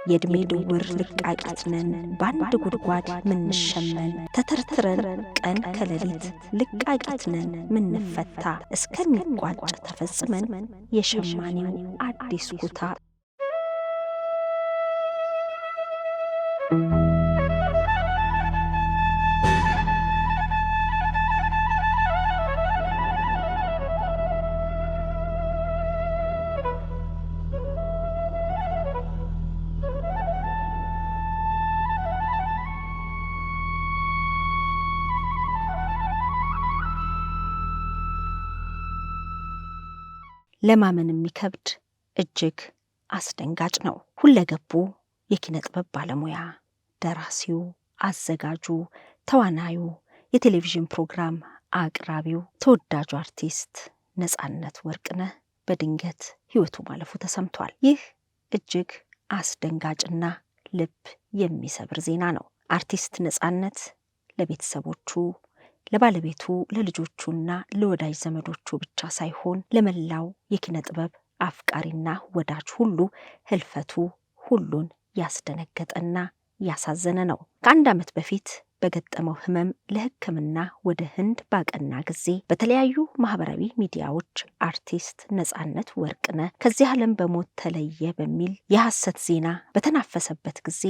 የእድሜ ድውር ልቃቂት ነን በአንድ ጉድጓድ ምንሸመን ተተርትረን ቀን ከሌሊት ልቃቂት ነን ምንፈታ እስከሚቋጭ ተፈጽመን የሸማኔው አዲስ ኩታ ለማመን የሚከብድ እጅግ አስደንጋጭ ነው። ሁለገቡ የኪነ ጥበብ ባለሙያ ደራሲው፣ አዘጋጁ፣ ተዋናዩ፣ የቴሌቪዥን ፕሮግራም አቅራቢው ተወዳጁ አርቲስት ነጻነት ወርቅነህ በድንገት ሕይወቱ ማለፉ ተሰምቷል። ይህ እጅግ አስደንጋጭና ልብ የሚሰብር ዜና ነው። አርቲስት ነጻነት ለቤተሰቦቹ፣ ለባለቤቱ፣ ለልጆቹና ለወዳጅ ዘመዶቹ ብቻ ሳይሆን ለመላው የኪነ ጥበብ አፍቃሪና ወዳጅ ሁሉ ህልፈቱ ሁሉን ያስደነገጠና ያሳዘነ ነው። ከአንድ ዓመት በፊት በገጠመው ህመም ለሕክምና ወደ ህንድ ባቀና ጊዜ በተለያዩ ማህበራዊ ሚዲያዎች አርቲስት ነጻነት ወርቅነህ ከዚህ ዓለም በሞት ተለየ በሚል የሐሰት ዜና በተናፈሰበት ጊዜ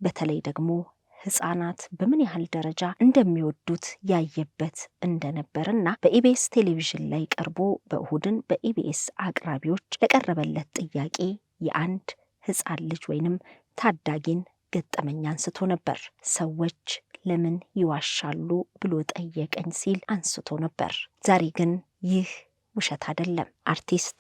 በተለይ ደግሞ ህፃናት በምን ያህል ደረጃ እንደሚወዱት ያየበት እንደነበርና በኢቢኤስ ቴሌቪዥን ላይ ቀርቦ በእሁድን በኢቢኤስ አቅራቢዎች ለቀረበለት ጥያቄ የአንድ ህፃን ልጅ ወይንም ታዳጊን ገጠመኝ አንስቶ ነበር። ሰዎች ለምን ይዋሻሉ ብሎ ጠየቀኝ ሲል አንስቶ ነበር። ዛሬ ግን ይህ ውሸት አይደለም። አርቲስት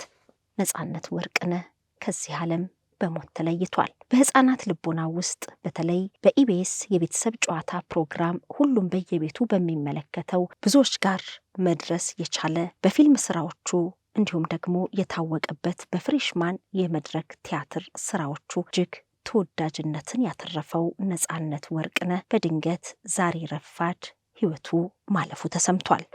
ነጻነት ወርቅነህ ከዚህ ዓለም በሞት ተለይቷል። በህፃናት ልቦና ውስጥ በተለይ በኢቢኤስ የቤተሰብ ጨዋታ ፕሮግራም ሁሉም በየቤቱ በሚመለከተው ብዙዎች ጋር መድረስ የቻለ በፊልም ስራዎቹ እንዲሁም ደግሞ የታወቀበት በፍሬሽማን የመድረክ ቲያትር ስራዎቹ እጅግ ተወዳጅነትን ያተረፈው ነጻነት ወርቅነህ በድንገት ዛሬ ረፋድ ሕይወቱ ማለፉ ተሰምቷል።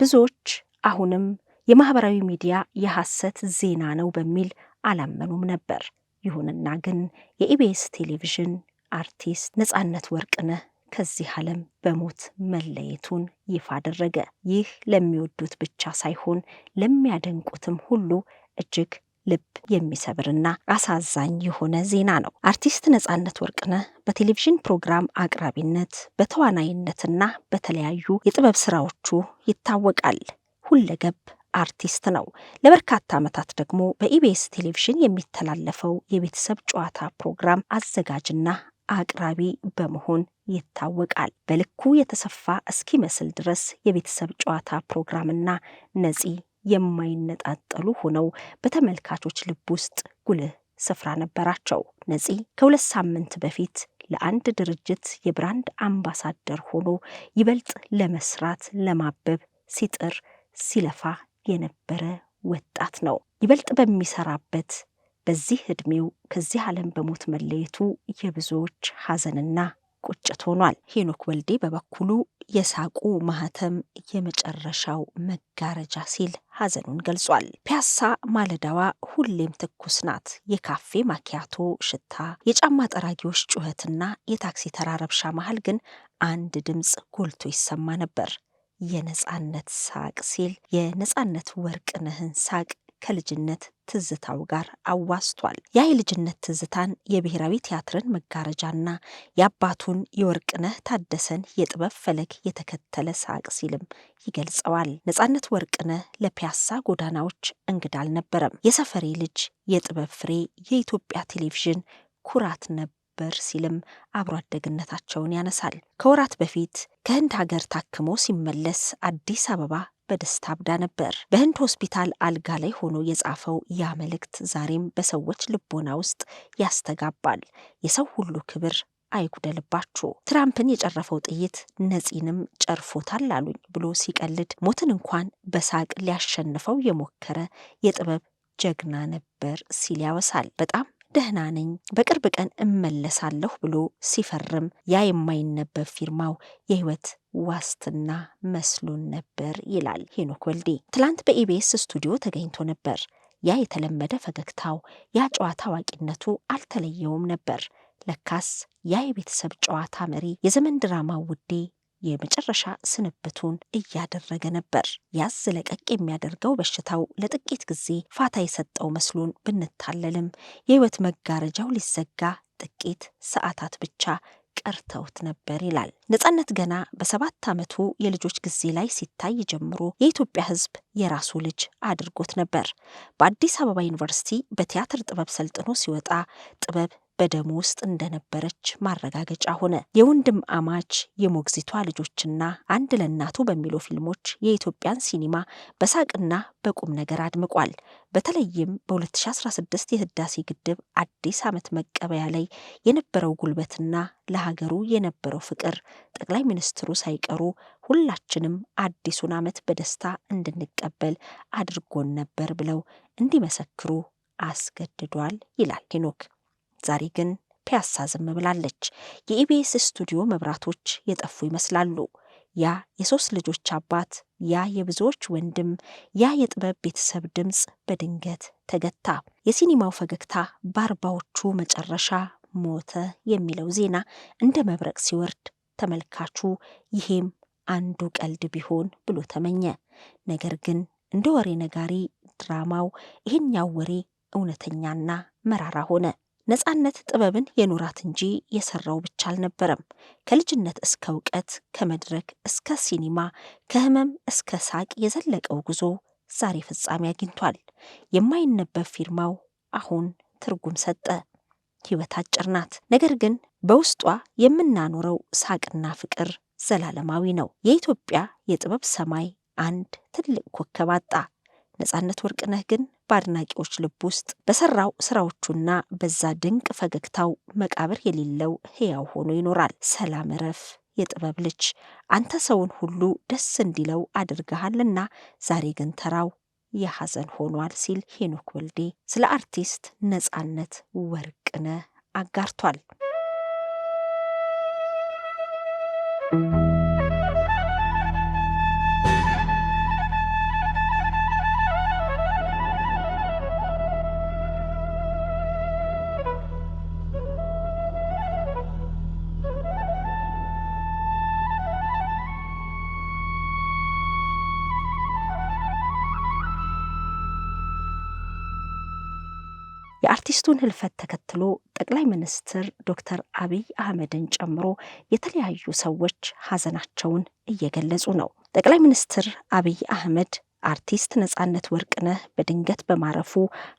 ብዙዎች አሁንም የማህበራዊ ሚዲያ የሐሰት ዜና ነው በሚል አላመኑም ነበር። ይሁንና ግን የኢቢኤስ ቴሌቪዥን አርቲስት ነጻነት ወርቅነህ ከዚህ ዓለም በሞት መለየቱን ይፋ አደረገ። ይህ ለሚወዱት ብቻ ሳይሆን ለሚያደንቁትም ሁሉ እጅግ ልብ የሚሰብርና አሳዛኝ የሆነ ዜና ነው። አርቲስት ነጻነት ወርቅነህ በቴሌቪዥን ፕሮግራም አቅራቢነት፣ በተዋናይነትና በተለያዩ የጥበብ ስራዎቹ ይታወቃል። ሁለገብ አርቲስት ነው። ለበርካታ ዓመታት ደግሞ በኢቢኤስ ቴሌቪዥን የሚተላለፈው የቤተሰብ ጨዋታ ፕሮግራም አዘጋጅና አቅራቢ በመሆን ይታወቃል። በልኩ የተሰፋ እስኪመስል ድረስ የቤተሰብ ጨዋታ ፕሮግራምና ነፂ የማይነጣጠሉ ሆነው በተመልካቾች ልብ ውስጥ ጉልህ ስፍራ ነበራቸው። ነፂ ከ2 ሳምንት በፊት ለአንድ ድርጅት የብራንድ አምባሳደር ሆኖ ይበልጥ ለመስራት ለማበብ ሲጥር ሲለፋ የነበረ ወጣት ነው። ይበልጥ በሚሰራበት በዚህ ዕድሜው ከዚህ ዓለም በሞት መለየቱ የብዙዎች ሐዘንና ቁጭት ሆኗል። ሄኖክ ወልዴ በበኩሉ የሳቁ ማህተም የመጨረሻው መጋረጃ ሲል ሐዘኑን ገልጿል። ፒያሳ ማለዳዋ ሁሌም ትኩስ ናት። የካፌ ማኪያቶ ሽታ፣ የጫማ ጠራጊዎች ጩኸትና የታክሲ ተራ ረብሻ መሃል ግን አንድ ድምፅ ጎልቶ ይሰማ ነበር። የነጻነት ሳቅ ሲል የነጻነት ወርቅነህን ሳቅ ከልጅነት ትዝታው ጋር አዋስቷል። ያ የልጅነት ትዝታን የብሔራዊ ቲያትርን መጋረጃና የአባቱን የወርቅነህ ታደሰን የጥበብ ፈለግ የተከተለ ሳቅ ሲልም ይገልጸዋል። ነጻነት ወርቅነህ ለፒያሳ ጎዳናዎች እንግዳ አልነበረም። የሰፈሬ ልጅ፣ የጥበብ ፍሬ፣ የኢትዮጵያ ቴሌቪዥን ኩራት ነበር ሲልም አብሮ አደግነታቸውን ያነሳል። ከወራት በፊት ከህንድ ሀገር ታክሞ ሲመለስ አዲስ አበባ በደስታ አብዳ ነበር። በህንድ ሆስፒታል አልጋ ላይ ሆኖ የጻፈው ያ መልእክት ዛሬም በሰዎች ልቦና ውስጥ ያስተጋባል። የሰው ሁሉ ክብር አይጉደልባችሁ። ትራምፕን የጨረፈው ጥይት ነፂንም ጨርፎታል አሉኝ ብሎ ሲቀልድ ሞትን እንኳን በሳቅ ሊያሸንፈው የሞከረ የጥበብ ጀግና ነበር ሲል ያወሳል። በጣም ደህና ነኝ፣ በቅርብ ቀን እመለሳለሁ ብሎ ሲፈርም ያ የማይነበብ ፊርማው የህይወት ዋስትና መስሎን ነበር ይላል ሄኖክ ወልዴ። ትላንት በኢቢኤስ ስቱዲዮ ተገኝቶ ነበር። ያ የተለመደ ፈገግታው፣ ያ ጨዋታ አዋቂነቱ አልተለየውም ነበር። ለካስ ያ የቤተሰብ ጨዋታ መሪ የዘመን ድራማ ውዴ የመጨረሻ ስንብቱን እያደረገ ነበር። ያዝ ለቀቅ የሚያደርገው በሽታው ለጥቂት ጊዜ ፋታ የሰጠው መስሎን ብንታለልም የህይወት መጋረጃው ሊዘጋ ጥቂት ሰዓታት ብቻ ቀርተውት ነበር ይላል። ነጻነት ገና በ7 ዓመቱ የልጆች ጊዜ ላይ ሲታይ ጀምሮ የኢትዮጵያ ህዝብ የራሱ ልጅ አድርጎት ነበር። በአዲስ አበባ ዩኒቨርሲቲ በቲያትር ጥበብ ሰልጥኖ ሲወጣ ጥበብ በደሙ ውስጥ እንደነበረች ማረጋገጫ ሆነ። የወንድም አማች፣ የሞግዚቷ ልጆችና አንድ ለእናቱ በሚሉ ፊልሞች የኢትዮጵያን ሲኒማ በሳቅና በቁም ነገር አድምቋል። በተለይም በ2016 የህዳሴ ግድብ አዲስ ዓመት መቀበያ ላይ የነበረው ጉልበትና ለሀገሩ የነበረው ፍቅር ጠቅላይ ሚኒስትሩ ሳይቀሩ ሁላችንም አዲሱን ዓመት በደስታ እንድንቀበል አድርጎን ነበር ብለው እንዲመሰክሩ አስገድዷል ይላል ሄኖክ። ዛሬ ግን ፒያሳ ዝም ብላለች። የኢቢኤስ ስቱዲዮ መብራቶች የጠፉ ይመስላሉ። ያ የ3 ልጆች አባት፣ ያ የብዙዎች ወንድም፣ ያ የጥበብ ቤተሰብ ድምፅ በድንገት ተገታ። የሲኒማው ፈገግታ በ40ዎቹ መጨረሻ ሞተ የሚለው ዜና እንደ መብረቅ ሲወርድ ተመልካቹ ይሄም አንዱ ቀልድ ቢሆን ብሎ ተመኘ። ነገር ግን እንደ ወሬ ነጋሪ ድራማው ይህኛው ወሬ እውነተኛና መራራ ሆነ። ነጻነት ጥበብን የኖራት እንጂ የሰራው ብቻ አልነበረም። ከልጅነት እስከ እውቀት፣ ከመድረክ እስከ ሲኒማ፣ ከህመም እስከ ሳቅ የዘለቀው ጉዞ ዛሬ ፍጻሜ አግኝቷል። የማይነበብ ፊርማው አሁን ትርጉም ሰጠ። ህይወት አጭር ናት። ነገር ግን በውስጧ የምናኖረው ሳቅና ፍቅር ዘላለማዊ ነው። የኢትዮጵያ የጥበብ ሰማይ አንድ ትልቅ ኮከብ አጣ። ነጻነት ወርቅነህ ግን በአድናቂዎች ልብ ውስጥ በሰራው ስራዎቹና በዛ ድንቅ ፈገግታው መቃብር የሌለው ሕያው ሆኖ ይኖራል። ሰላም እረፍ የጥበብ ልጅ፣ አንተ ሰውን ሁሉ ደስ እንዲለው አድርገሃልና ዛሬ ግን ተራው የሐዘን ሆኗል ሲል ሄኖክ ወልዴ ስለ አርቲስት ነጻነት ወርቅነህ አጋርቷል። የአርቲስቱን ህልፈት ተከትሎ ጠቅላይ ሚኒስትር ዶክተር አብይ አህመድን ጨምሮ የተለያዩ ሰዎች ሐዘናቸውን እየገለጹ ነው። ጠቅላይ ሚኒስትር አብይ አህመድ አርቲስት ነጻነት ወርቅነህ በድንገት በማረፉ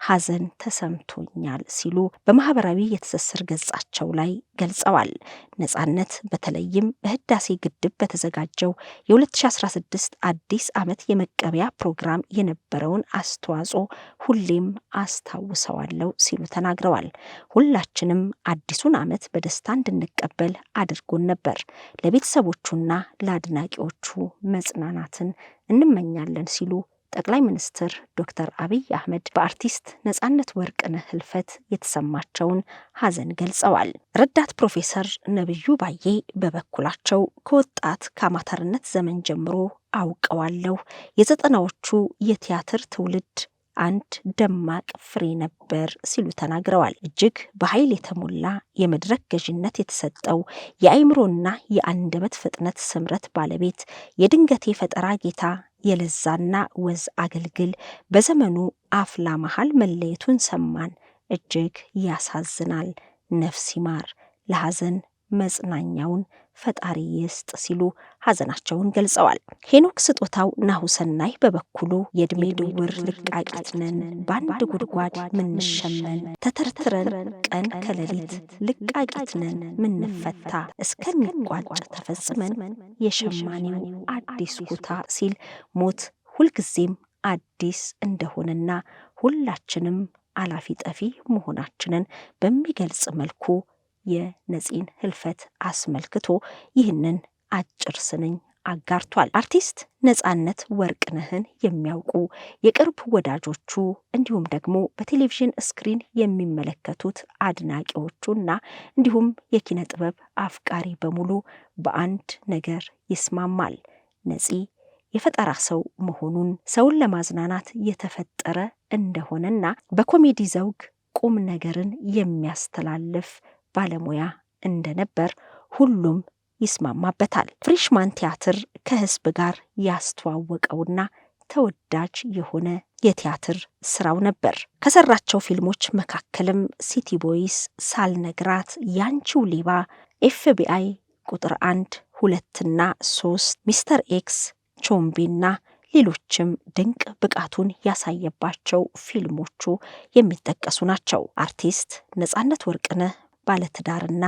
ሐዘን ተሰምቶኛል ሲሉ በማህበራዊ የትስስር ገጻቸው ላይ ገልጸዋል። ነጻነት በተለይም በህዳሴ ግድብ በተዘጋጀው የ2016 አዲስ ዓመት የመቀበያ ፕሮግራም የነበረውን አስተዋጽኦ ሁሌም አስታውሰዋለሁ ሲሉ ተናግረዋል። ሁላችንም አዲሱን ዓመት በደስታ እንድንቀበል አድርጎን ነበር። ለቤተሰቦቹና ለአድናቂዎቹ መጽናናትን እንመኛለን ሲሉ ጠቅላይ ሚኒስትር ዶክተር አብይ አህመድ በአርቲስት ነጻነት ወርቅነህ ህልፈት የተሰማቸውን ሐዘን ገልጸዋል። ረዳት ፕሮፌሰር ነብዩ ባዬ በበኩላቸው ከወጣት ከአማተርነት ዘመን ጀምሮ አውቀዋለሁ፣ የ90ዎቹ የቲያትር ትውልድ አንድ ደማቅ ፍሬ ነበር ሲሉ ተናግረዋል። እጅግ በኃይል የተሞላ የመድረክ ገዥነት የተሰጠው የአእምሮና የአንደበት ፍጥነት ስምረት ባለቤት የድንገቴ ፈጠራ ጌታ የለዛና ወዝ አገልግል በዘመኑ አፍላ መሃል መለየቱን ሰማን። እጅግ ያሳዝናል። ነፍስ ይማር፣ ለሐዘን መጽናኛውን ፈጣሪ ይስጥ ሲሉ ሐዘናቸውን ገልጸዋል። ሄኖክ ስጦታው ናሁሰናይ በበኩሉ የእድሜ ድውር ልቃቂት ነን፣ በአንድ ጉድጓድ ምንሸመን፣ ተተርትረን ቀን ከሌሊት ልቃቂት ነን ምንፈታ፣ እስከሚቋጭ ተፈጽመን የሸማኔው አዲስ ኩታ ሲል ሞት ሁልጊዜም አዲስ እንደሆነና ሁላችንም አላፊ ጠፊ መሆናችንን በሚገልጽ መልኩ የነፂን ህልፈት አስመልክቶ ይህንን አጭር ስንኝ አጋርቷል። አርቲስት ነጻነት ወርቅነህን የሚያውቁ የቅርብ ወዳጆቹ እንዲሁም ደግሞ በቴሌቪዥን ስክሪን የሚመለከቱት አድናቂዎቹና እንዲሁም የኪነ ጥበብ አፍቃሪ በሙሉ በአንድ ነገር ይስማማል። ነፂ የፈጠራ ሰው መሆኑን፣ ሰውን ለማዝናናት የተፈጠረ እንደሆነና በኮሜዲ ዘውግ ቁም ነገርን የሚያስተላልፍ ባለሙያ እንደነበር ሁሉም ይስማማበታል። ፍሬሽማን ቲያትር ከህዝብ ጋር ያስተዋወቀውና ተወዳጅ የሆነ የቲያትር ስራው ነበር። ከሰራቸው ፊልሞች መካከልም ሲቲ ቦይስ፣ ሳልነግራት፣ ያንቺው ሌባ፣ FBI ቁጥር 1፣ 2ና 3፣ ሚስተር ኤክስ፣ ቾምቢና ሌሎችም ድንቅ ብቃቱን ያሳየባቸው ፊልሞቹ የሚጠቀሱ ናቸው። አርቲስት ነጻነት ወርቅነህ ባለትዳርና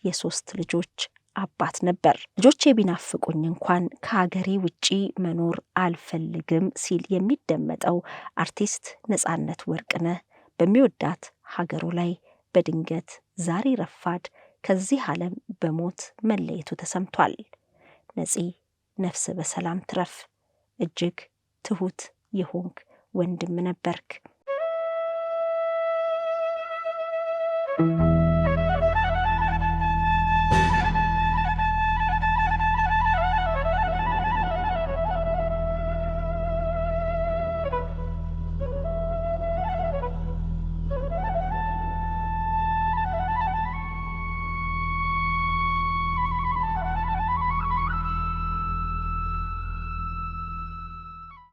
የ3 ልጆች አባት ነበር። ልጆቼ ቢናፍቁኝ እንኳን ከሀገሬ ውጪ መኖር አልፈልግም ሲል የሚደመጠው አርቲስት ነጻነት ወርቅነህ በሚወዳት ሀገሩ ላይ በድንገት ዛሬ ረፋድ ከዚህ ዓለም በሞት መለየቱ ተሰምቷል። ነፂ ነፍስ በሰላም ትረፍ። እጅግ ትሁት የሆንክ ወንድም ነበርክ።